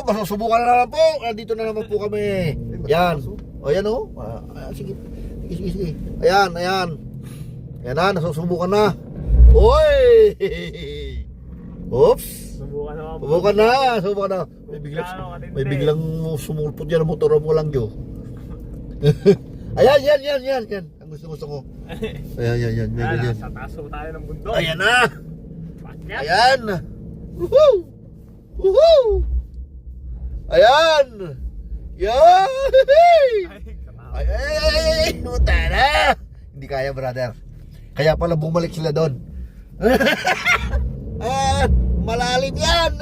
masusubukan na naman po. Nandito na naman po kami. Yan. O yan o. Sige. Sige. Ayan. Ayan na, nasusubukan na. Uy! Oops! Subukan na. May biglang sumulpot yan ang motor mo lang yun. Ayan. Ang gusto ko. Ayan. May sa taas tayo ng bundok. Ayan na. Ayan. Woohoo! Ayan! Yan! Ay! Nuta na! Hindi kaya, brother. Kaya pala bumalik sila doon. Malalim yan!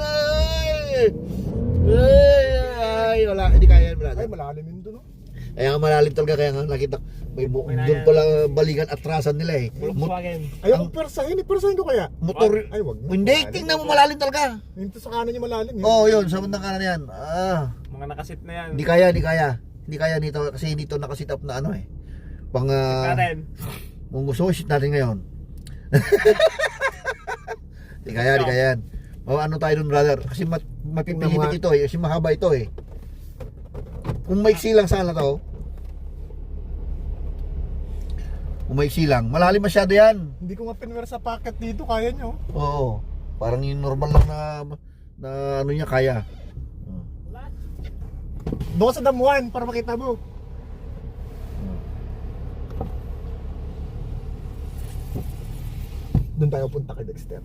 Ay, wala. Hindi kaya yan, brother. Ay, malalim yun doon, no? Kaya nga malalim talaga. Kaya nga nakita may doon pala balikan atrasan nila eh. Volkswagen. Ayaw kong persahin. Persahin ko kaya? Motor. Ay, wag mo. Hindi, tingnan mo malalim talaga. Ito sa kanan yung malalim. Oo, yun. Sa bandang kanan yan. Mga nakasit na yan. Hindi kaya nito kasi dito nakasit up na ano eh. Pang natin. Kung gusto ko, shoot natin ngayon. Hindi kaya yan. Ano tayo dun, brother? Kasi mapipilipit ito eh. Kasi mahaba ito eh. Kung maiksi lang sana to. Kung maiksi lang. Malalim masyado yan. Hindi ko nga pinwer sa packet dito. Kaya nyo. Oo. Parang yung normal lang na ano niya kaya. Doon sa damuhan para makita mo. Doon tayo punta kay Dexter.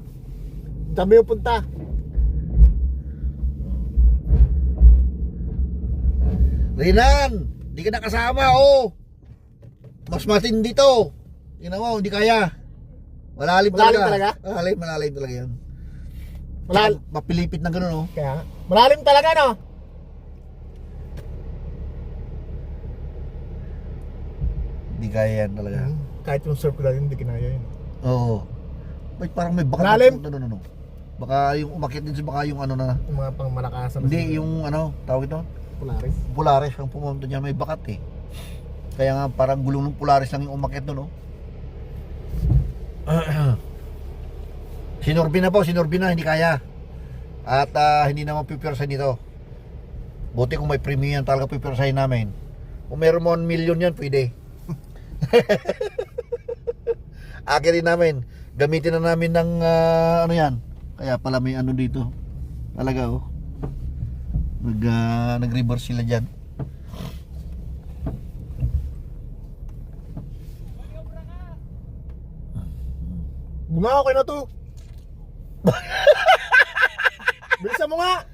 Dami yung punta. Renan, di ka nakasama oh. Mas matindi to. Tingnan mo, hindi kaya. Malalim talaga. Malalim talaga yan. Mapilipit na gano'n oh. Kaya malalim talaga, no? Hindi kaya yan talaga. Kahit yung surf ko lang hindi kinaya yun. Oo. Parang may baka. Malalim? No. Baka yung umakyat din baka yung ano na. Yung mga pang malakasan. Hindi, yung ano, tawag ito? Polaris. Polaris, ang pumunta niya may bakat eh. Kaya nga parang gulong ng Polaris lang yung umakyat doon, no? Sinorbi na, hindi kaya. At hindi naman pipirsahin nito. Buti kung may premium yan, talaga pipirsahin namin. Kung meron mo 1 million yan, pwede. Akirin namin. Gamitin na namin ng ano yan. Kaya pala may ano dito. Talaga oh. Nag-reverse sila dyan. Gumawa ko na to. Bilisan mo nga.